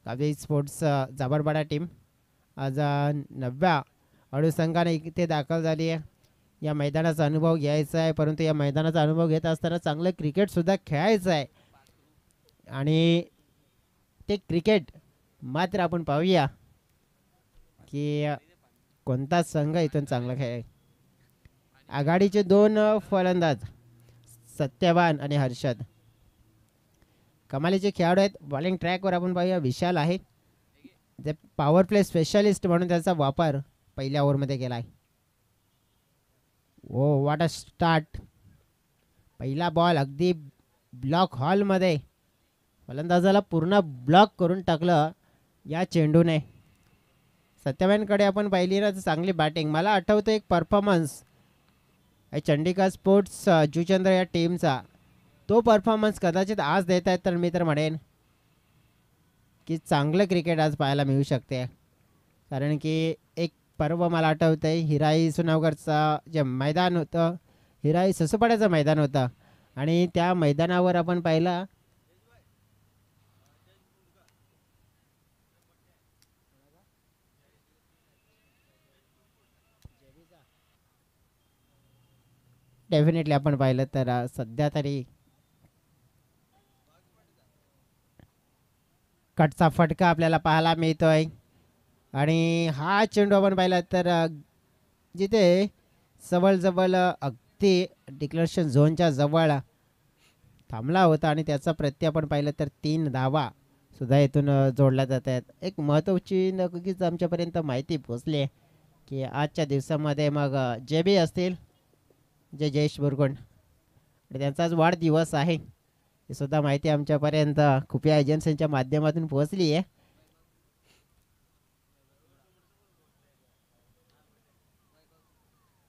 गावी sports जाबरबाडा team आज 9व्या अनुषंगाने इथे दाखल झाली आहे. या मैदानाचा अनुभव घ्यायचा आहे, परंतु या मैदानाचा अनुभव घेत असताना चांगलं क्रिकेटसुद्धा खेळायचं आहे. आणि ते क्रिकेट मात्र आपण पाहूया की कोणता संघ इथून चांगला खेळ. आघाडीचे दोन फलंदाज सत्यवान आणि हर्षद कमालीचे खेळाडू आहेत. बॉलिंग ट्रॅकवर आपण पाहूया विशाल आहे, जे पॉवर प्ले स्पेशलिस्ट म्हणून त्याचा वापर पहिल्या ओव्हरमध्ये केला आहे. ओ व्हॉट अ स्टार्ट. पहिला बॉल अगदी ब्लॉक हॉलमध्ये फलंदाजाला पूर्ण ब्लॉक करून टाकलं या चेंडूने. सत्यवानकडे आपण पाहिली ना चांगली बॅटिंग. मला आठवतं एक परफॉर्मन्स चंडिका स्पोर्ट्स जुचंद्र या टीमचा, तो परफॉर्मन्स कदाचित आज देत आहेत तर मी तर म्हणेन की चांगलं क्रिकेट आज पाहायला मिळू शकते. कारण की एक पर्व मला आठवतं आहे हिराई सुनावगडचा जे मैदान होतं, हिराई ससुपाड्याचं मैदान होतं आणि त्या मैदानावर आपण पाहिलं डेफिनेटली आपण पाहिलं तर सध्या तरी कटचा फटका आपल्याला पाहायला मिळतोय. आणि हा चेंडू आपण पाहिला तर जिथे जवळजवळ अगदी डिक्लेरेशन झोनच्या जवळ थांबला होता आणि त्याचा प्रत्यय आपण पाहिलं तर 3 धावा सुद्धा इथून जोडल्या जात आहेत. एक महत्त्वाची नक्कीच आमच्यापर्यंत माहिती पोचली आहे की आजच्या दिवसामध्ये मग जे बी असतील जे जयेश बुरगुंड आणि त्यांचा आज वाढदिवस आहे, ही सुद्धा माहिती आमच्यापर्यंत खुफिया एजन्सीच्या माध्यमातून पोहोचली आहे.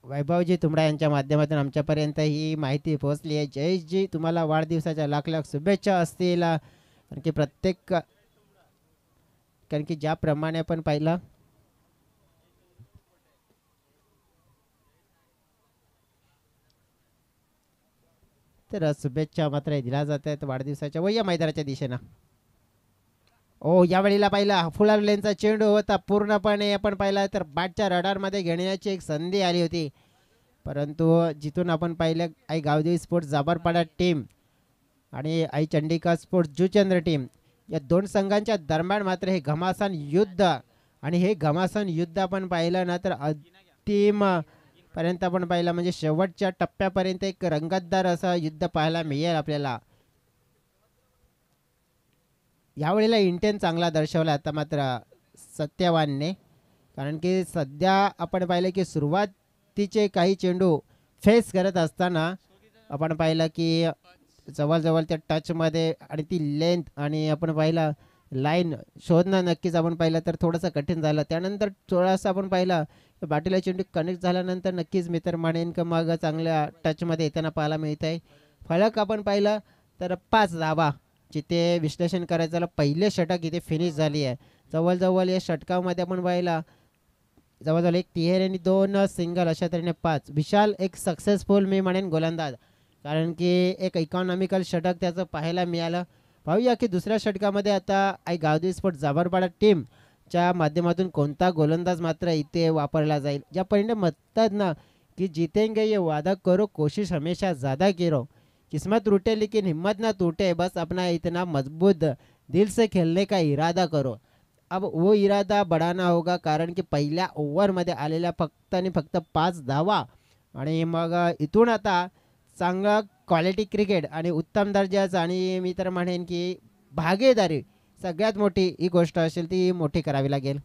वैभवजी तुमडा यांच्या माध्यमातून आमच्यापर्यंत ही माहिती पोहोचली आहे. जयेशजी तुम्हाला वाढदिवसाच्या लाख लाख शुभेच्छा असतील. कारण की कारण की ज्याप्रमाणे आपण पाहिलं तर शुभेच्छा मात्र दिल्या जात आहेत वाढदिवसाच्या व या मैदानाच्या दिशेनं. ओ यावेळेला पाहिला फुलार लेनचा चेंडू होता, पूर्णपणे आपण पाहिला तर बॅटच्या रडारमध्ये घेण्याची एक संधी आली होती, परंतु जिथून आपण पाहिलं आई गावदेवी स्पोर्ट्स जाबरपाडा टीम आणि आई चंडिका स्पोर्ट्स जुचंद्र टीम या दोन संघांच्या दरम्यान मात्र हे घमासान युद्ध, आणि हे घमासान युद्ध आपण पाहिलं ना तर अंतिम पर्यंत आपण पाहिलं म्हणजे शेवटच्या टप्प्यापर्यंत एक रंगतदार असं युद्ध पाहायला मिळेल आपल्याला. यावेळेला इंटेन चांगला दर्शवला आता मात्र सत्यवानने, कारण की सध्या आपण पाहिलं की सुरुवातीचे काही चेंडू फेस करत असताना आपण पाहिलं की जवळजवळ त्या टचमध्ये आणि ती लेंथ आणि आपण पाहिलं लाईन शोधणं नक्कीच आपण पाहिलं तर थोडंसं कठीण झालं. त्यानंतर थोडासा आपण पाहिलं बाटीला चेंडू कनेक्ट झाल्यानंतर नक्कीच मी तर म्हणेन की मग चांगल्या टचमध्ये येताना पाहायला मिळत आहे. फलक आपण पाहिलं तर 5 धावा, जिथे विश्लेषण करायचं झालं पहिले षटक इथे फिनिश झाली आहे. जवळजवळ या षटकामध्ये आपण पाहिला जवळजवळ एक तिहेरी आणि 2 सिंगल अशा तऱ्हेने 5. विशाल एक सक्सेसफुल मी म्हणेन गोलंदाज, कारण की एक इकॉनॉमिकल षटक त्याचं पाहायला मिळालं. पाहूया की दुसऱ्या षटकामध्ये आता आई गावदेवी स्पोर्ट्स जाबरपाडा टीमच्या माध्यमातून कोणता गोलंदाज मात्र इथे वापरला जाईल. ज्या परिणाम म्हणतात ना की जीतेंगे ये वादा करो कोशिश हमेशा ज़्यादा करो, किस्मत टूटे लेकिन हिम्मत ना टूटे, बस अपना इतना मजबूत दिल से खेलने का इरादा करो. अब वो इरादा बढ़ाना होगा, कारण की पहिल्या ओव्हरमध्ये आलेल्या फक्त आणि फक्त 5 धावा आणि मग इथून आता चांगलं क्वालिटी क्रिकेट आणि उत्तम दर्जाचं आणि मी तर म्हणेन की भागीदारी सगळ्यात मोठी ही गोष्ट असेल ती मोठी करावी लागेल.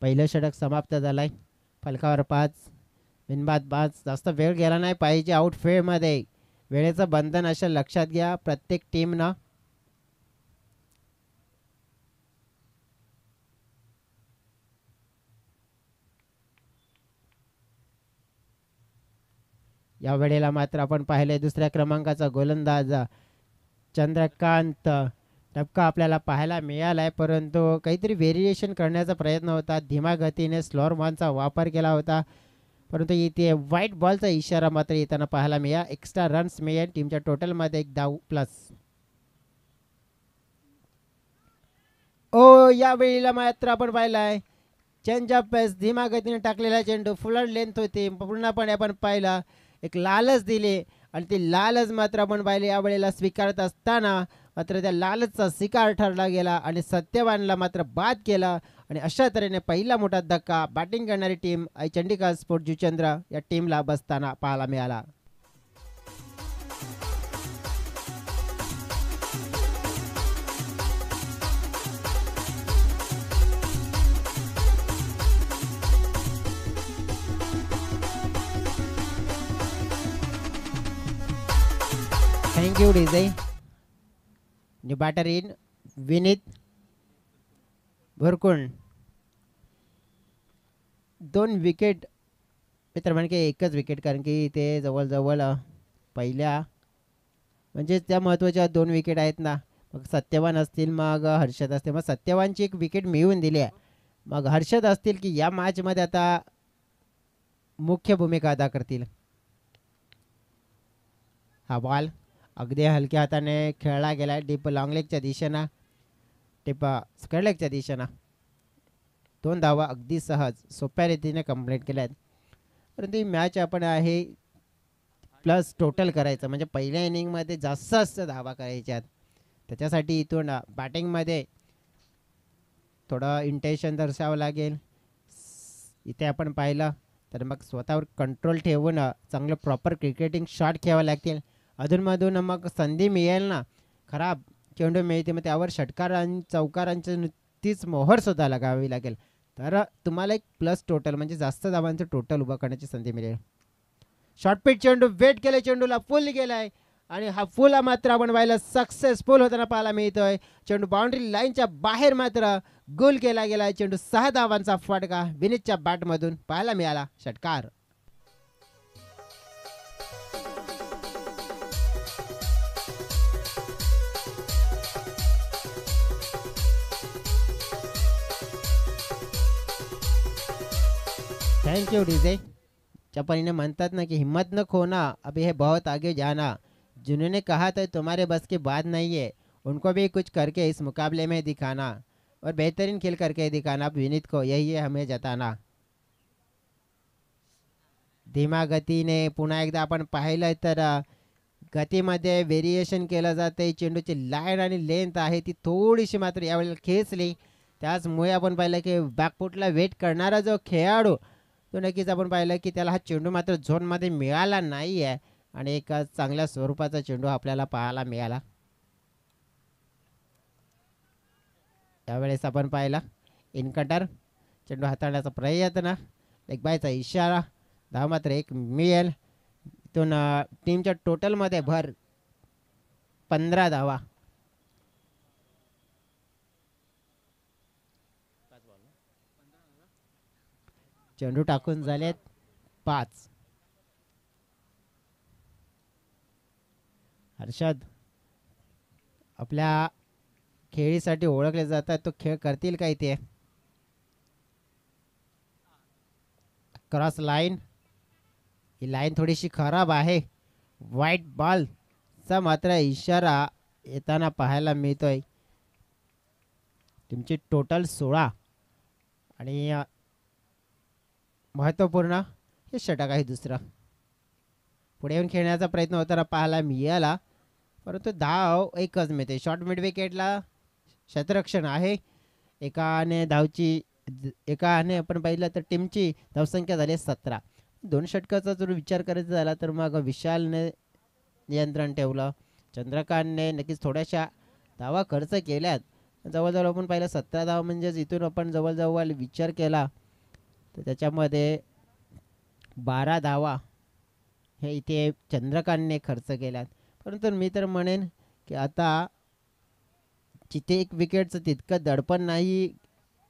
पहिलं षटक समाप्त झालंय. फलकावर 5, बिनबाद 5. जास्त वेळ गेला नाही पाहिजे आउटफील्डमध्ये. वेळेचं बंधन असं लक्षात घ्या प्रत्येक टीमनं. या वेळेला मात्र आपण पाहिले दुसऱ्या क्रमांकाचा गोलंदाज चंद्रकांत टपका आपल्याला पाहायला मिळाला आहे, परंतु काहीतरी व्हेरिएशन करण्याचा प्रयत्न होता. धीमा गतीने स्लोअर बॉलचा वापर केला होता, परंतु इथे व्हाईट बॉलचा इशारा मात्र येताना पाहायला मिळा. एक्स्ट्रा रन्स मिळेल टीमच्या टोटलमध्ये 1 धाव प्लस. ओ या वेळेला मात्र आपण पाहिलाय चेंज ऑफ पेस, धीमा गतीने टाकलेला चेंडू, फुलर लेंथ होती, पूर्णपणे आपण पाहिला एक लालच दिली आणि ती लालच मात्र आपण पाहिली यावेळेला स्वीकारत असताना मात्र त्या लालचचा शिकार ठरला गेला आणि सत्यवानला मात्र बाद केला. आणि अशा तऱ्हेने पहिला मोठा धक्का बॅटिंग करणारी टीम चंडीगड स्पोर्ट जुचंद्र या टीमला बसताना पाहायला मिळाला. Thank you, DJ. New batter in Vineet Bhurkund. 2 wicket मित्र म्हणजे एकच विकेट, कारण की ते जवळजवळ पहिल्या म्हणजे त्या महत्त्वाच्या 2 विकेट आहेत ना. मग सत्यवान असतील मग हर्षद असतील, मग सत्यवानची 1 विकेट मिळवून दिली आहे. मग हर्षद असतील की या मॅचमध्ये आता मुख्य भूमिका अदा करतील. हा बॉल अगदी हलक्या हाताने खेळला गेला डीप लॉंग लेगच्या दिशेनं, टिप स्क्वेअर लेगच्या दिशेनं. 2 धावा अगदी सहज सोप्या रीतीने कंप्लीट केल्या आहेत. परंतु ही मॅच आपण आहे प्लस टोटल करायचं, म्हणजे पहिल्या इनिंगमध्ये जास्त धावा करायच्या आहेत. त्याच्यासाठी इथून बॅटिंगमध्ये थोडं इंटेन्शन दर्शवावं लागेल. इथे आपण पाहिलं तर मग स्वतःवर कंट्रोल ठेवून चांगलं प्रॉपर क्रिकेटिंग शॉट खेळावं लागतील. अधूनमधून मग संधी मिळेल ना, खराब चेंडू मिळते मग त्यावर षटकार चौकारांची नुकतीच मोहर सुद्धा लगावी लागेल, तर तुम्हाला एक प्लस टोटल म्हणजे जास्त धावांचं टोटल उभं करण्याची संधी मिळेल. शॉर्टपिच चेंडू वेट केले, चेंडूला फुल गेलाय आणि हा फुल मात्र आपण पाहिलं सक्सेसफुल होताना पाहायला मिळतोय. चेंडू बाउंड्री लाईनच्या बाहेर मात्र गोल केला गेलाय. चेंडू 6 धावांचा फटका विनीतच्या बॅटमधून पाहायला मिळाला. षटकार. Thank you DJ. चपनी ने म्हणतात ना कि हिम्मत न खोना, अभी है बहुत आगे जाना. जिन्होंने कहा था तुम्हारे बस की बात नहीं है, उनको भी कुछ करके इस मुकाबले में दिखाना और बेहतरीन खेल करके दिखाना. विनीत को यही है हमें जताना. धीमा गतीने पुन्हा एकदा आपण पाहिलं तर गतीमध्ये व्हेरिएशन केलं जाते. चेंडूची लाईन आणि लेंथ आहे ती थोडीशी मात्र यावेळेला खेचली, त्याचमुळे आपण पाहिलं की बॅकफुटला वेट करणारा जो खेळाडू तो नक्कीच आपण पाहिलं की त्याला हा चेंडू मात्र झोनमध्ये मिळाला नाही आहे आणि एक चांगल्या स्वरूपाचा चेंडू आपल्याला पाहायला मिळाला. त्यावेळेस आपण पाहिला इनकटर चेंडू हाताळण्याचा प्रयत्न, एक बायचा इशारा, धाव मात्र 1 मिळेल. इथून टीमच्या टोटलमध्ये भर 15 धावा. चेंडू टाकून झालेत 5. हर्षद आपल्या खेळीसाठी ओळखले जातात, तो खेळ करतील काय ते. क्रॉस लाईन, ही लाईन थोडीशी खराब आहे. व्हाईट बॉलचा मात्र इशारा येताना पाहायला मिळतोय. टीमची टोटल 16 आणि महत्त्वपूर्ण हे षटक आहे दुसरा. पुढे येऊन खेळण्याचा प्रयत्न होताना पाहायला मिळाला, परंतु धाव एकच मिळते. शॉर्ट मिड विकेटला क्षेत्ररक्षण आहे. एकाने आपण पाहिलं तर टीमची धावसंख्या झाली 17. 2 षटकाचा जर विचार करायचा झाला तर मग विशालने नियंत्रण ठेवलं. चंद्रकांतने नक्कीच थोड्याशा धावा खर्च केल्यात. जवळजवळ आपण पाहिलं 17 धावा, म्हणजेच इथून आपण जवळजवळ विचार केला तर त्याच्यामध्ये 12 धावा हे इथे चंद्रकांतने खर्च केल्यात. परंतु मी तर म्हणेन की आता जिथे 1 विकेटचं तितकं दडपण नाही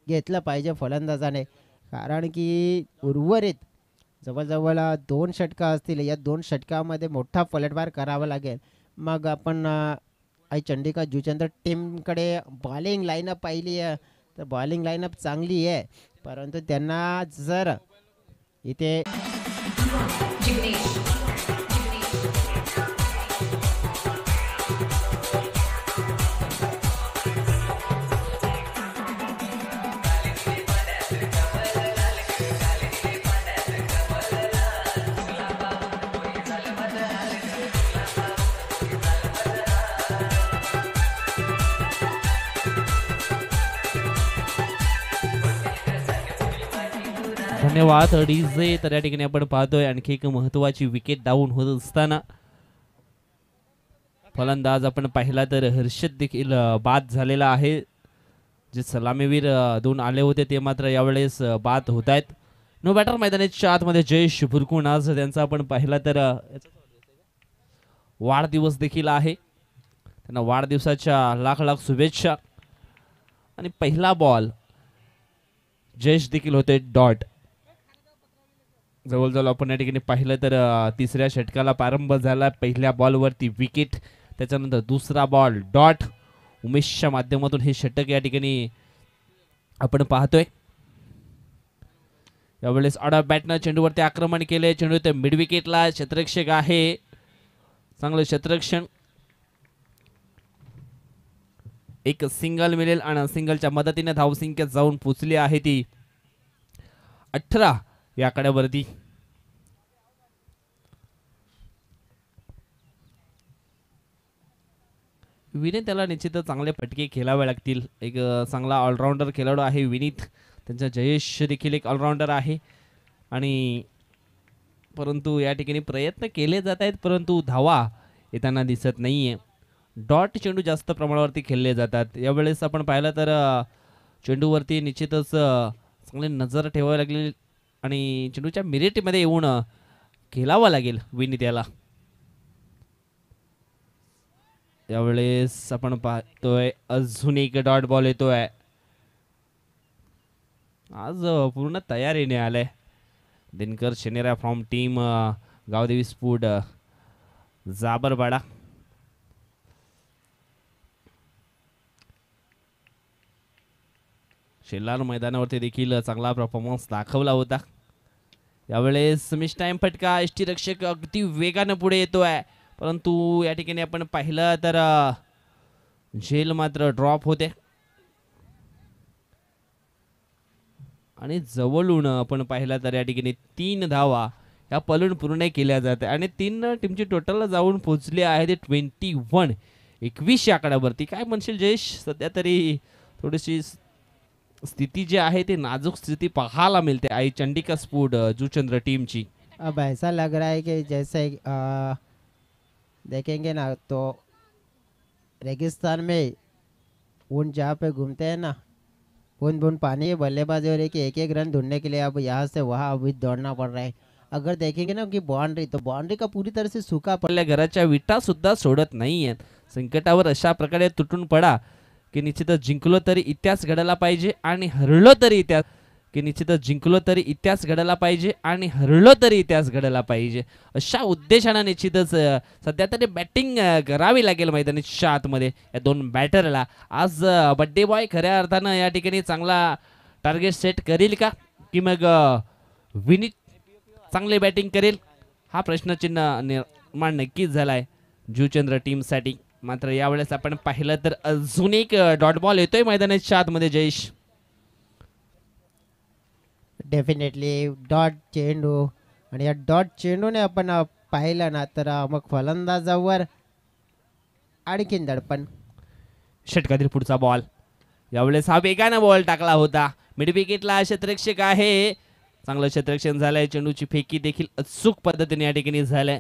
घेतलं पाहिजे फलंदाजाने, कारण की उर्वरित जवळजवळ 2 षटका असतील. या 2 षटकामध्ये मोठा पलटवार करावा लागेल. मग आपण आई चंडिका जुचंद्र टीमकडे बॉलिंग लाईनअप पाहिली आहे तर बॉलिंग लाईनअप चांगली आहे, परंतु त्यांना जर इथे धन्यवाद डीजे. तर या ठिकाणी आपण पाहतोय आणखी एक महत्वाची विकेट डाऊन होत असताना फलंदाज आपण पाहिला तर हर्षद देखील बाद झालेला आहे. जे सलामीवीर दोन आले होते ते मात्र यावेळेस बाद होत आहेत. नो बॅटर मैदानाच्या आतमध्ये जयेश भुरकुण आज त्यांचा आपण पाहिला तर वाढदिवस देखील आहे. त्यांना वाढदिवसाच्या लाख लाख शुभेच्छा. आणि पहिला बॉल जयेश देखील होते डॉट. जवळजवळ आपण या ठिकाणी पाहिलं तर तिसऱ्या षटकाला प्रारंभ झाला. पहिल्या बॉलवरती विकेट, त्याच्यानंतर दुसरा बॉल डॉट. उमेशच्या माध्यमातून हे षटक या ठिकाणी आपण पाहतोय. यावेळेस ऑड बॅटनं चेंडूवरती आक्रमण केले. चेंडू ते मिड विकेटला, क्षेत्ररक्षक आहे, चांगलं क्षेत्ररक्षण. एक सिंगल मिळेल आणि सिंगलच्या मदतीने धावसंख्या जाऊन पोचली आहे ती 18 या आकड्यावरती. विनीत त्याला निश्चितच चांगले फटके खेळावे लागतील. एक चांगला ऑलराऊंडर खेळाडू आहे विनीत. त्यांचा जयेश देखील एक ऑलराऊंडर आहे. आणि परंतु या ठिकाणी प्रयत्न केले जात आहेत, परंतु धावा येताना दिसत नाहीये. डॉट चेंडू जास्त प्रमाणावरती खेळले जातात. यावेळेस आपण पाहिलं तर चेंडूवरती निश्चितच चांगली नजर ठेवावी लागेल आणि चेंडूच्या मिरिटमध्ये येऊन खेळावं लागेल विनीत याला. यावेळेस आपण पाहतोय अजून एक डॉट बॉल येतोय. आज पूर्ण तयारीने आलाय Dinkar Shanera from team Gavdevi sport Jabarbada. Shelar मैदानावरती देखील चांगला परफॉर्मन्स दाखवला होता. यावेळेस मिस टाइम फटका. एसटी रक्षक अगदी वेगाने पुढे येतोय, परंतु या ठिकाणी आपण पाहिलं तर झेल मात्र ड्रॉप होते. आणि जवळून आपण पाहिलं तर या ठिकाणी 3 धावा या पलून पूर्ण केल्या जातात आणि 3 टीमची टोटल जाऊन पोहोचली आहे ते 21 या आकड्यावरती. काय म्हणशील जयेश, सध्या तरी थोडीशी स्थिती जी आहे ते नाजूक स्थिती पाहायला मिळते आई चंडिका स्पोर्ट जुचंद्र टीम ची. अब ऐसा लग रहा है कि जैसे देखेंगे ना तो रेगिस्तान में ऊंट जहाँ पे घूमते हैं ना, बूंद बूंद पानी के बल्लेबाजी हो रही कि एक एक रन ढूंढने के लिए अब यहाँ से वहाँ अभी दौड़ना पड़ रहा है. अगर देखेंगे ना कि बाउंड्री, तो बाउंड्री का पूरी तरह से सूखा पडल्या घराच्या विटा सुद्धा सोडत नाहीयेत. संकटावर अशा प्रकारे तुटून पडा की निश्चितच जिंकलो तरी इतिहास घडायला पाहिजे आणि हरलो तरी इतिहास की निश्चितच जिंकलो तरी इतिहास घडायला पाहिजे आणि हरलो तरी इतिहास घडायला पाहिजे. अशा उद्देशाने निश्चितच सध्या तरी बॅटिंग करावी लागेल मैदानाच्या आतमध्ये या 2 बॅटरला. आज बड्डे बॉय खऱ्या अर्थानं या ठिकाणी चांगला टार्गेट सेट करेल का, की मग विनीत चांगले बॅटिंग करेल, हा प्रश्नचिन्ह निर्माण नक्कीच झालाय जुचंद्र टीमसाठी. मात्र यावेळेस आपण पाहिलं तर अजून एक डॉट बॉल येतोय मैदानाच्या आतमध्ये जयेश. डेफिनेटली डॉट चेंडू, आणि या डॉट चेंडूने आपण पाहिलं ना तर मग फलंदाजावर आणखीन दडपण. षटकातील पुढचा बॉल. यावेळेस हा वेगाने बॉल टाकला होता. मिड विकेटला क्षेत्ररक्षक आहे, चांगलं क्षेत्ररक्षण झालंय. चेंडूची फेकी देखील अचूक पद्धतीने या ठिकाणी झालंय,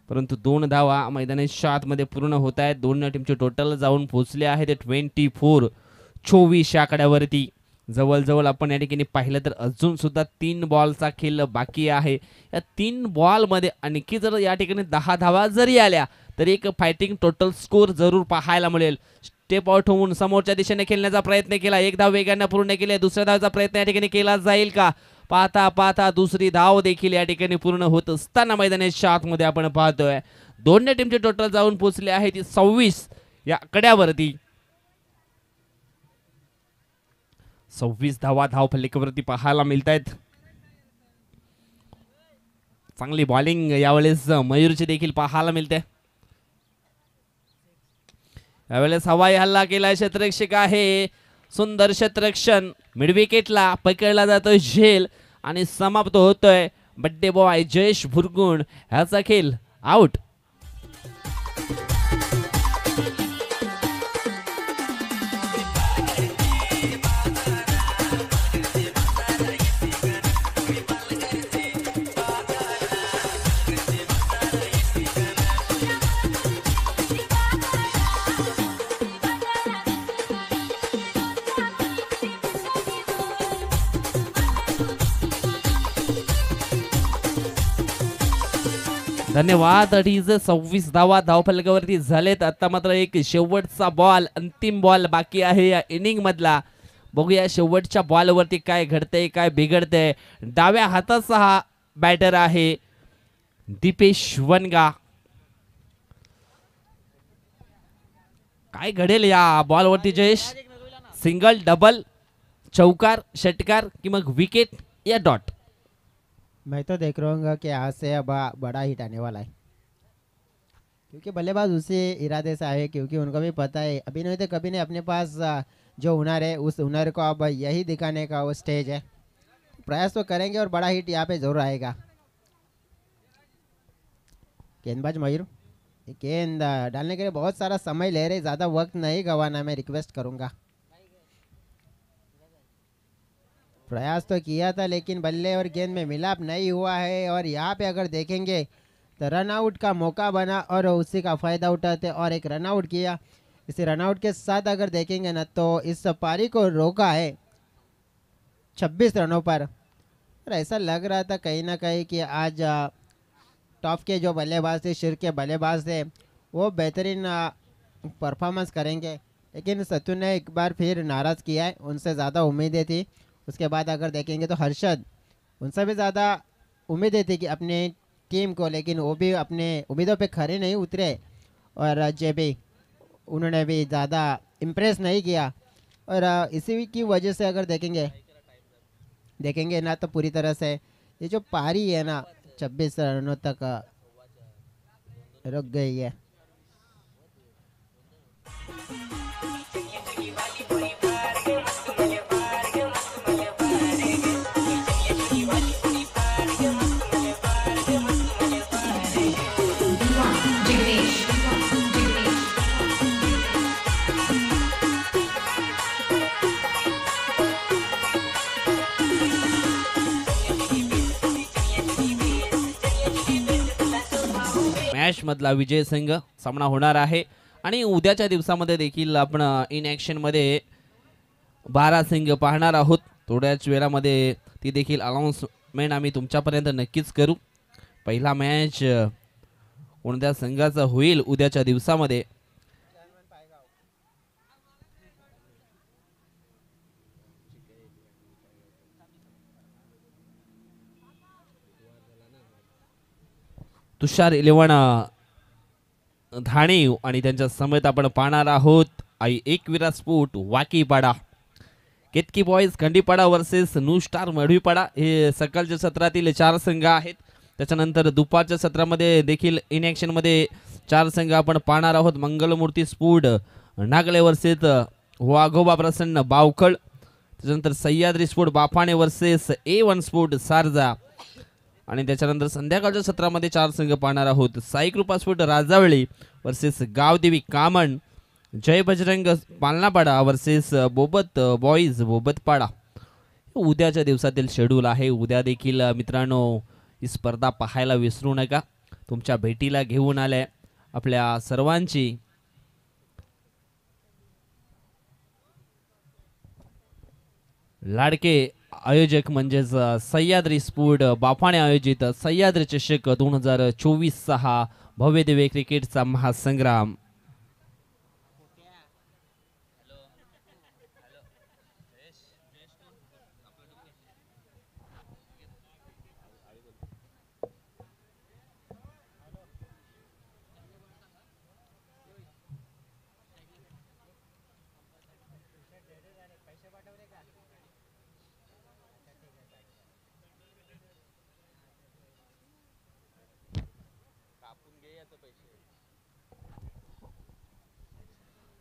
परंतु 2 धावा मैदानाच्या आतमध्ये पूर्ण होत आहेत. 2 टीमचे टोटल जाऊन पोहोचले आहे ते 24 या आकड्यावरती. जवळजवळ आपण या ठिकाणी पाहिलं तर अजून सुद्धा 3 बॉलचा खेळ बाकी आहे. या 3 बॉलमध्ये आणखी जर या ठिकाणी 10 धावा जरी आल्या तर एक फायटिंग टोटल स्कोर जरूर पाहायला मिळेल. स्टेप आउट होऊन समोरच्या दिशेने खेळण्याचा प्रयत्न केला, 1 धाव वेगाने पूर्ण केले, दुसऱ्या धावचा प्रयत्न या ठिकाणी केला जाईल का, पाहता पाहता दुसरी धाव देखील या ठिकाणी पूर्ण होत असताना मैदानाच्या आतमध्ये आपण पाहतोय 2 टीमचे टोटल जाऊन पोहोचले आहे ती 26 या कड्यावरती. 26 धावा धावफलकावरती पाहायला मिळत आहेत. चांगली बॉलिंग यावेळेस मयूरची देखील पाहायला मिळते. यावेळेस हवाई हल्ला केला क्षेत्ररक्षक आहे. सुंदर क्षेत्ररक्षण मिड विकेटला पकडला जातोय झेल आणि समाप्त होतोय. बड्डे बॉय जयेश भुरगुण ह्याचा खेळ आउट. धन्यवाद. 26 धावा धावफलकावरती झालेत. आता मात्र एक शेवटचा बॉल, अंतिम बॉल बाकी आहे या इनिंग मधला. बघूया शेवटच्या बॉल वरती काय घडतंय, काय बिघडतंय. डाव्या हाताचा हा बॅटर आहे दीपेश वनगा. काय घडेल या बॉल वरती जयेश? सिंगल, डबल, चौकार, षटकार कि मग विकेट या डॉट? मैं तो देख रहा हूँ कि आज से अब बड़ा हिट आने वाला है, क्योंकि बल्लेबाज उसी इरादे से आए, क्योंकि उनको भी पता है अभी नहीं तो कभी नहीं अपने पास जो हुनर है उस हुनर को अब यही दिखाने का वो स्टेज है. प्रयास तो करेंगे और बड़ा हिट यहाँ पे जरूर आएगा. गेंदबाज मयूर गेंद डालने के लिए बहुत सारा समय ले रहे, ज़्यादा वक्त नहीं गंवाना, मैं रिक्वेस्ट करूँगा. प्रयास तो किया था लेकिन बल्ले और गेंद में मिलाप नहीं हुआ है. और यहाँ पे अगर देखेंगे तो रन आउट का मौका बना और उसी का फ़ायदा उठाते और एक रन आउट किया. इसी रन आउट के साथ अगर देखेंगे ना तो इस पारी को रोका है 26 रनों पर. और ऐसा लग रहा था कहीं ना कहीं कि आज टॉप के जो बल्लेबाज थे, शीर्ष के बल्लेबाज थे, वो बेहतरीन परफॉर्मेंस करेंगे. लेकिन सत्तू ने एक बार फिर नाराज़ किया है. उनसे ज़्यादा उम्मीदें थी. उसके बाद अगर देखेंगे तो हर्षद, उनसे भी ज़्यादा उम्मीदें थी कि अपने टीम को, लेकिन वो भी अपने उम्मीदों पे खरे नहीं उतरे. और जेबी उन्होंने भी ज़्यादा इम्प्रेस नहीं किया. और इसी की वजह से अगर देखेंगे ना तो पूरी तरह से ये जो पारी है ना 26 रनों तक रुक गई है. मॅच मधला विजय संघ सामना होणार आहे. आणि उद्याच्या दिवसामध्ये देखील आपण इन ॲक्शन मध्ये 12 संघ पाहणार आहोत. थोड्याच वेळामध्ये ती देखील अनाउन्समेंट आम्ही तुमच्यापर्यंत नक्कीच करू. पहिला मॅच कोणत्या संघाचा होईल उद्याच्या दिवसामध्ये तुषार 11 धाणे आणि त्यांच्या समेत आपण पाहणार आहोत Aai Ekvira sport Wakipada. Ketki boys Khandipada versus new star Madhvipada हे सकाळच्या सत्रातील 4 संघ आहेत. त्याच्यानंतर दुपारच्या सत्रामध्ये देखील इन ॲक्शन मध्ये 4 संघ आपण पाहणार आहोत. Mangalmurti sport Nagle versus Waghoba Prasanna Bavkhal. त्याच्यानंतर Sahyadri sport Baphane versus A1 sport Sarja. आणि त्याच्यानंतर संध्याकाळच्या सत्रामध्ये 4 संघ पाहणार आहोत. साई कृपा स्पोर्ट राजावळी वर्सेस गावदेवी कामण. जय बजरंग पालनापाडा वर्सेस बोबत बॉईज बोबतपाडा. उद्याच्या दिवसातील शेड्यूल आहे. उद्या देखील मित्रांनो ही स्पर्धा पाहायला विसरू नका. तुमच्या भेटीला घेऊन आल्या आपल्या सर्वांची लाडके आयोजक म्हणजेच सह्याद्री स्पोर्ट बाफाणे आयोजित सह्याद्री चषक 2024 हा भव्य दिव्य क्रिकेटचा महासंग्राम.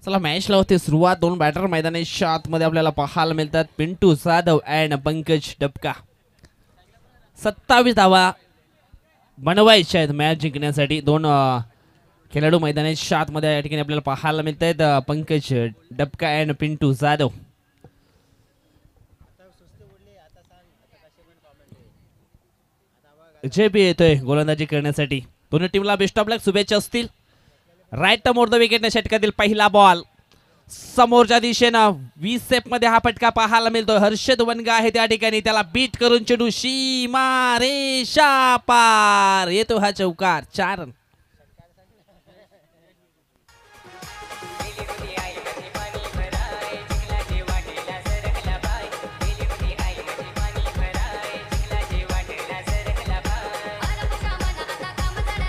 चला मॅचला होते सुरुवात. दोन बॅटर मैदानाच्या आतमध्ये आपल्याला पाहायला मिळतात. पिंटू जाधव अँड पंकज डबका. 27 धावा बनवायच्या आहेत मॅच जिंकण्यासाठी. दोन खेळाडू मैदानाच्या आतमध्ये या ठिकाणी आपल्याला पाहायला मिळत आहेत. पंकज डबका अँड पिंटू जाधव. जेपी येतोय गोलंदाजी करण्यासाठी. दोन्ही टीमला बेस्ट ऑफ लक, शुभेच्छा असतील. राईट टू मोर द विकेटने षटकातील पहिला बॉल समोरच्या दिशेनं 20 स्टेप मध्ये हा फटका पाहायला मिळतोय. हर्षद वनगा आहे त्या ठिकाणी. त्याला बीट करून चेंडू सीमा रेषा पार येतो हा चौकार. 4 रन.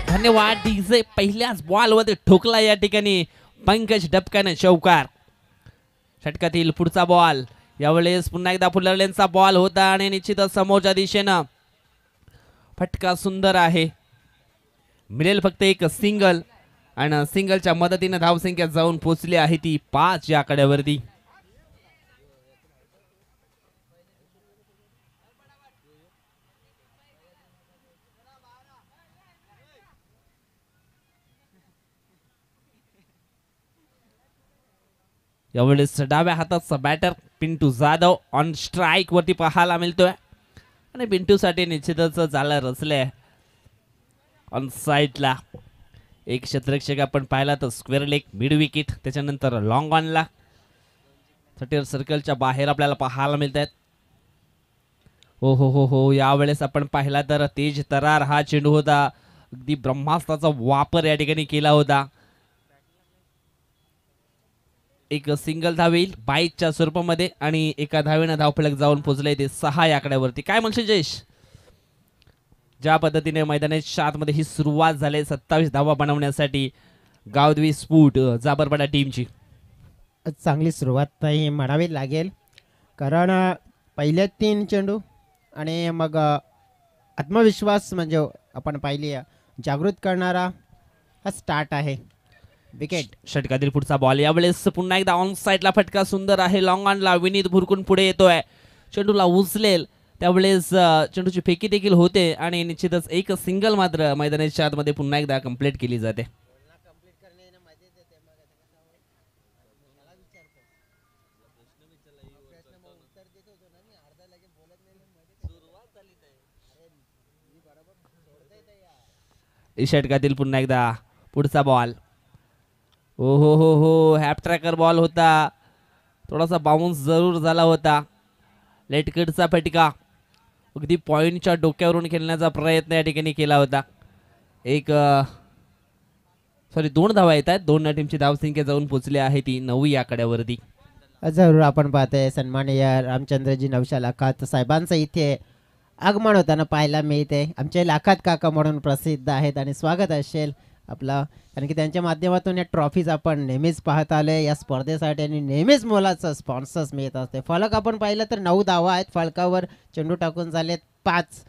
धन्यवाद डीजे. पहिल्याच बॉल मध्ये ठोकला या ठिकाणी पंकज डबकाने चौकार. षटकातील पुढचा बॉल यावेळेस पुन्हा एकदा फुलरलेंचा बॉल होता आणि निश्चितच समोरच्या दिशेनं फटका सुंदर आहे. मिळेल फक्त एक सिंगल आणि सिंगलच्या मदतीने धावसंख्या जाऊन पोहोचली आहे ती 5 या आकड्यावरती. यावेळेस डाव्या हाताचा batter Pintu Jadhav on strike वरती पाहायला मिळतोय आणि पिंटू साठी निश्चितच झालं रचले. ऑन साईडला एक क्षेत्ररक्षक आपण पाहिला तर स्क्वेअर लेग मिड विकेट, त्याच्यानंतर लॉंग ऑनला 30 सर्कलच्या बाहेर आपल्याला पाहायला मिळत आहेत. हो हो हो हो यावेळेस आपण पाहिला तर तेज तरार हा चेंडू होता. अगदी ब्रह्मास्त्राचा वापर या ठिकाणी केला होता. एक सिंगल धाव येईल बाईटच्या स्वरूपामध्ये आणि एका धावेनं धावफलक जाऊन पोहोचले ते 6 या आकड्यावरती. काय म्हणशील जयेश? ज्या पद्धतीने मैदानाच्या आतमध्ये ही सुरुवात झाली 27 धावा बनवण्यासाठी गावदेवी स्फूट जाबरपाडा टीमची. चांगली सुरुवात ही म्हणावी लागेल, कारण पहिले 3 चेंडू आणि मग आत्मविश्वास म्हणजे आपण पाहिली जागृत करणारा हा स्टार्ट आहे. विकेट. षटकातील पुढचा बॉल यावेळेस पुन्हा एकदा ऑन साईडला फटका सुंदर आहे. लॉंग ऑनला विनीत भुरकून पुढे येतोय. चेंडूला उचलेल त्यावेळेस चेंडूची फेकी देखील होते आणि निश्चितच एक सिंगल मात्र मैदानाच्या आतमध्ये पुन्हा एकदा कंप्लीट केली जाते. षटकातील पुन्हा एकदा पुढचा बॉल. ओ हो हो हो हॅप ट्रॅकर बॉल होता. थोडासा बाउन्स जरूर झाला होता. लेटकटचा फटका अगदी पॉइंटच्या डोक्यावरून खेळण्याचा प्रयत्न या ठिकाणी केला होता. एक 2 धावा येत आहेत. 2 टीमची धावसंख्या जाऊन पोहोचली आहे ती 9 या आकड्यावरती. जरूर आपण पाहतोय सन्माननीय रामचंद्रजी नवशा लाखात साहेबांचं इथे आगमन होताना पाहायला मिळते. आमचे लाखात काका म्हणून प्रसिद्ध आहेत आणि स्वागत असेल आपला, कारण की त्यांच्या माध्यमातून या ट्रॉफीज आपण नेहमीच पाहत आले या स्पर्धेसाठी आणि नेहमीच मोलाचं स्पॉन्सर्स मिळत असते. फलक आपण पाहिलं तर 9 धावा आहेत. फलकावर चेंडू टाकून झालेत 5.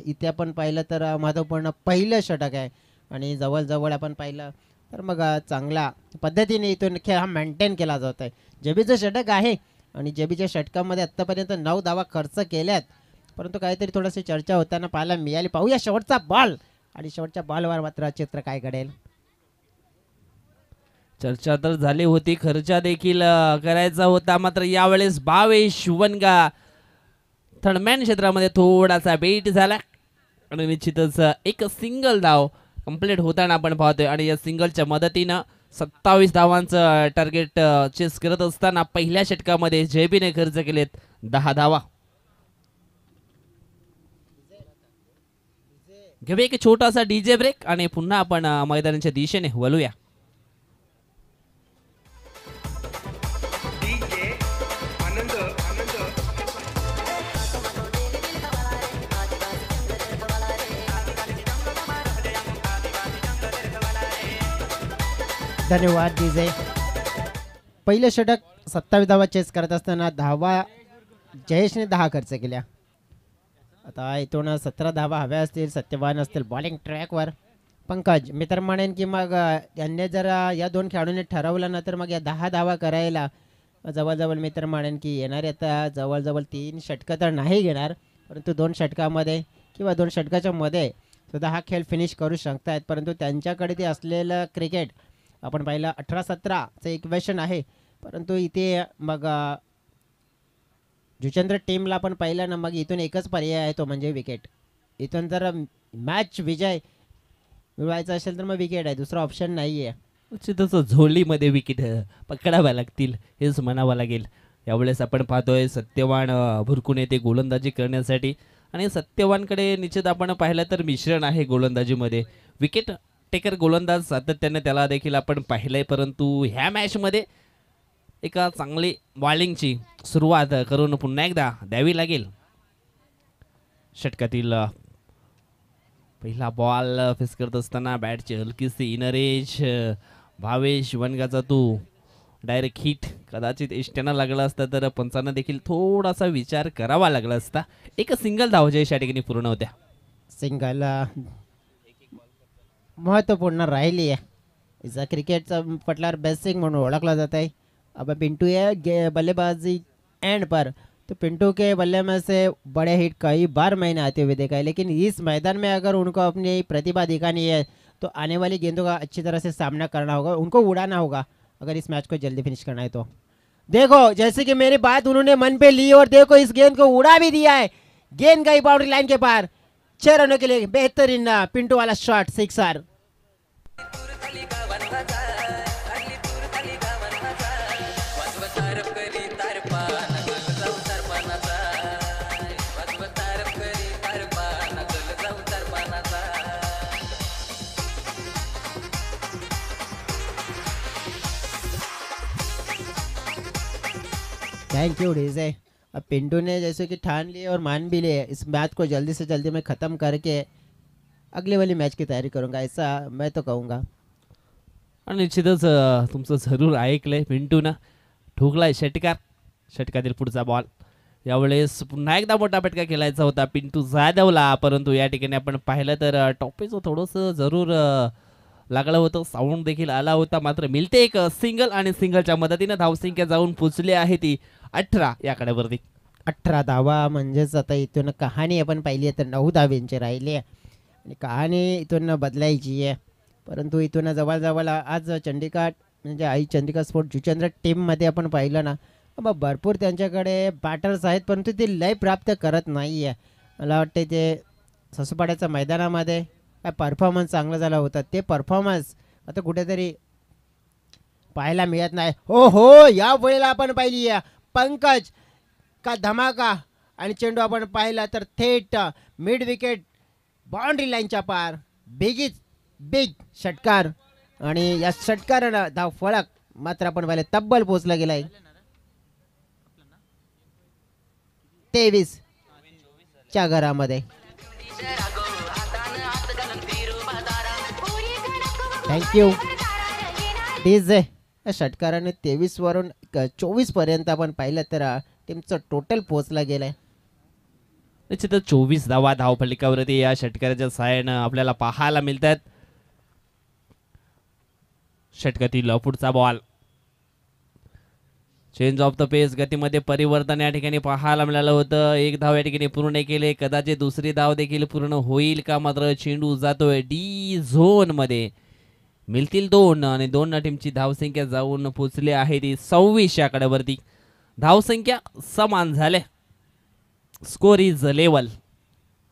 इथे आपण पाहिलं तर महत्त्वपूर्ण पहिलं षटक आहे आणि जवळजवळ आपण पाहिलं तर मग चांगल्या पद्धतीने इथून खेळ हा मेंटेन केला जात आहे. जेबीचं षटक आहे आणि जेबीच्या षटकामध्ये आत्तापर्यंत 9 धावा खर्च केल्यात, परंतु काहीतरी थोडीशी चर्चा होताना पाहायला मिळाली. पाहूया शेवटचा बॉल आणि शेवटच्या बॉलवर मात्र चित्र काय घडेल. चर्चा तर झाली होती, खर्चा देखील करायचा होता, मात्र यावेळेस भावेश वनगा थर्डमॅन क्षेत्रामध्ये थोडासा बेट झाला आणि निश्चितच एक सिंगल धाव कंप्लीट होताना आपण पाहतोय आणि या सिंगलच्या मदतीनं 27 धावांचं टार्गेट चेस करत असताना पहिल्या षटकामध्ये जयबीने खर्च केलेत 10 धावा. घेऊया एक छोटासा डीजे ब्रेक आणि पुन्हा आपण मैदानाच्या दिशेने वळूया. धन्यवाद डीजे. पहिलं षटक 27 धावा चेस करत असताना धावा जयेशने 10 खर्च केल्या. आता इथून 17 धावा हव्या असतील. सत्यवान असतील बॉलिंग ट्रॅकवर. पंकज मी तर म्हणेन की मग यांनी जर या दोन खेळाडूंनी ठरवलं ना तर मग या 10 धावा करायला जवळजवळ मी तर म्हणेन की येणारे आता जवळजवळ 3 षटकं तर नाही घेणार, परंतु 2 षटकामध्ये किंवा 2 षटकाच्या मध्ये सुद्धा हा खेळ फिनिश करू शकतायत. परंतु त्यांच्याकडे ते असलेलं क्रिकेट आपण पाहिलं 18-17चं इक्वेशन आहे, परंतु इथे मग जुचंद्र टीमला आपण पाहिलं ना मग इथून एकच पर्याय आहे तो म्हणजे विकेट. इथून जर मॅच विजय मिळवायचा असेल तर मग विकेट आहे, दुसरा ऑप्शन नाही आहे. निश्चितच झोलीमध्ये विकेट पकडाव्या लागतील हेच म्हणावं लागेल. यावेळेस आपण पाहतोय सत्यवान भुरकून येते गोलंदाजी करण्यासाठी आणि सत्यवानकडे निश्चित आपण पाहिलं तर मिश्रण आहे गोलंदाजीमध्ये. विकेट टेकर गोलंदाज सातत्याने त्याला देखील आपण पाहिलंय, परंतु ह्या मॅचमध्ये एका चांगली बॉलिंगची सुरुवात करून पुन्हा एकदा द्यावी लागेल. षटकातील पहिला बॉल फेस करत असताना बॅटची हलकीशी इनर एज भावेश वनगाचा तो डायरेक्ट हिट कदाचित इष्ट्यानं लागला असता तर पंचांना देखील थोडासा विचार करावा लागला असता. एक सिंगल धाव जयश या ठिकाणी पूर्ण होत्या. सिंगल महत्त्वपूर्ण राहिली आहे. इसा क्रिकेटचा पटलावर बेसिंग म्हणून ओळखला जात है. अब पिंटू है बल्लेबाजी एंड पर, तो पिंटू के बल्ले में से बड़े हिट कई बार मैंने आते हुए देखा है, लेकिन इस मैदान में अगर उनको अपनी प्रतिभा दिखानी है तो आने वाली गेंदों का अच्छी तरह से सामना करना होगा, उनको उड़ाना होगा अगर इस मैच को जल्दी फिनिश करना है तो. देखो जैसे कि मेरी बात उन्होंने मन पे ली और देखो इस गेंद को उड़ा भी दिया है, गेंद गई बाउंड्री लाइन के पार. 6 रनों के लिए बेहतरीन पिंटू वाला shot sixer. Thank you DJ. अब पिंटू ने जैसे कि ठान लिए और मान भी लिए इस मैच को जल्दी से जल्दी मैं ख़त्म करके अगले वाली मैच की तयारी करूंगा, ऐसा मैं तो कहूँगा. आणि निश्चितच तुमचं जरूर ऐकलंय. पिंटूनं ठोकलाय षटकार. षटकातील पुढचा बॉल यावेळेस पुन्हा एकदा मोठा फटका खेळायचा होता पिंटू जाधवला, परंतु या ठिकाणी आपण पाहिलं तर टॉपेचं थोडंसं जरूर लागलं होतं, साऊंड देखील आला होता. मात्र मिळते एक सिंगल आणि सिंगलच्या मदतीनं धावसंख्या जाऊन पोचली आहे ती 18 या कड्यावरती. 18 धावा म्हणजेच आता इथून कहाणी आपण पाहिली आहे तर 9 धावांची राहिली आहे आणि कहाणी इथून बदलायची आहे. परंतु इथून जवळजवळ आज चंडिका म्हणजे आई चंडिका स्पोर्ट जुचंद्र टीममध्ये आपण पाहिलं ना मग भरपूर त्यांच्याकडे बॅटर्स आहेत, परंतु ते लय प्राप्त करत नाही आहे. मला वाटते ते ससुपाड्याच्या मैदानामध्ये काय परफॉर्मन्स चांगला झाला होता, ते परफॉर्मन्स आता कुठेतरी पाहायला मिळत नाही. हो हो या वेळेला आपण पाहिली आहे पंकज का धमाका आणि चेंडू आपण पाहिला तर थेट मिड विकेट बाउंड्री लाईनच्या पार बिग षटकार आणि या षटकारानं धाव फळक मात्र आपण पाहिले तब्बल पोचला गेलाय 23 च्या घरामध्ये. Thank you DJ. या षटकाराने 23 वरून 24 पर्यंत आपण पाहिलं तर टीमचं टोटल पोचला गेलाय. निश्चितच 24 धावा धावफलकावरती या षटकाराच्या सहाय्यानं आपल्याला पाहायला मिळतात. षटकातील पुढचा बॉल चेंज ऑफ द पेस, गतीमध्ये परिवर्तन या ठिकाणी पाहायला मिळालं होतं. एक धाव या ठिकाणी पूर्ण केले, कदाचित दुसरी धाव देखील पूर्ण होईल का, मात्र चेंडू जातोय डी झोन मध्ये. मिळतील 2 आणि 2 टीमची धावसंख्या जाऊन पोचली आहे ती 26 या कड्यावरती. धावसंख्या समान झाले, स्कोर इज लेवल.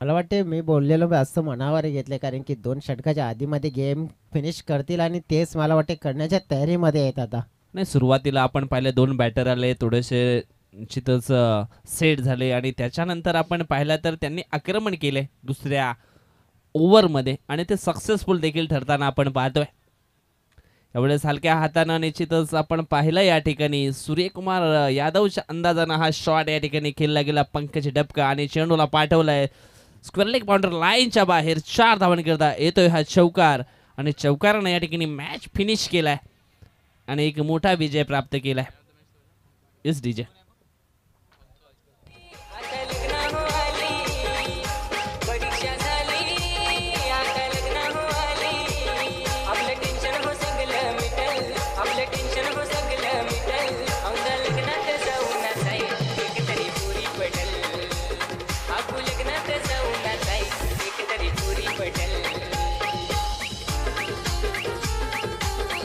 मला वाटते मी बोललेलो असं मनावर घेतले कारण की 2 षटकाच्या आधीमध्ये गेम फिनिश करतील आणि तेच मला वाटते करण्याच्या तयारीमध्ये आहेत आता. नाही, सुरुवातीला आपण पाहिले 2 बॅटर आले, थोडेसे निश्चितच सेट झाले आणि त्याच्यानंतर आपण पाहिलं तर त्यांनी आक्रमण केले दुसऱ्या ओव्हरमध्ये आणि ते सक्सेसफुल देखील ठरताना आपण पाहतोय. एवढेच हलक्या हातानं निश्चितच आपण पाहिलं या ठिकाणी सूर्यकुमार यादवच्या अंदाजानं हा शॉट या ठिकाणी खेळला गेला. पंकज डबका आणि चेंडूला पाठवलाय स्क्वेअर लेग बाउंड्री लाईनच्या बाहेर. 4 धावांकरता येतोय हा चौकार आणि चौकारानं या ठिकाणी मॅच फिनिश केलाय आणि एक मोठा विजय प्राप्त केलाय. इस डीजे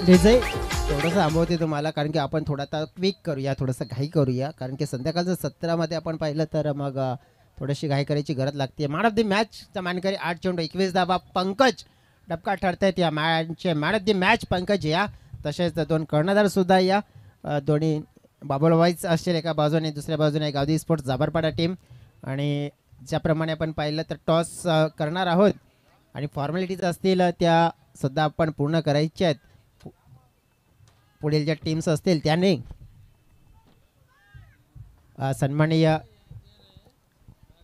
डीजे थोडंसं थांबवते तुम्हाला, कारण की आपण थोडा आता क्विक करूया, थोडंसं घाई करूया, कारण की संध्याकाळचं सत्रामध्ये आपण पाहिलं तर मग थोडीशी घाई करायची गरज लागते. मॅन ऑफ द मॅचचा मानकरी 8 चेंडू 21 धावा पंकज डबका ठरतायत या मॅचचे man of the match Pankaj या. तसेच 2 कर्णधार सुद्धा या दोन्ही बाबुल वाईज असतील एका बाजूने, दुसऱ्या बाजूने गावदी स्पोर्ट्स जाबरपाडा टीम. आणि ज्याप्रमाणे आपण पाहिलं तर टॉस करणार आहोत आणि फॉर्मॅलिटीज असतील त्या सुद्धा आपण पूर्ण करायच्या आहेत. पुढील ज्या टीम्स असतील त्याने सन्माननीय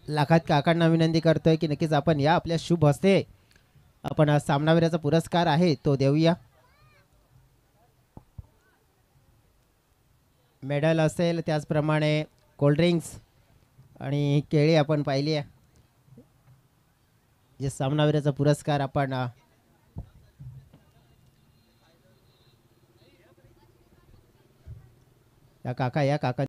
लाखात काकांना विनंती करतोय की नक्कीच आपण या आपल्या शुभ हस्ते आपण सामनावीराचा पुरस्कार आहे तो देऊया. मेडल असेल, त्याचप्रमाणे कोल्ड्रिंक्स आणि केळी आपण पाहिली आहे. जे सामनावीराचा पुरस्कार आपण या काका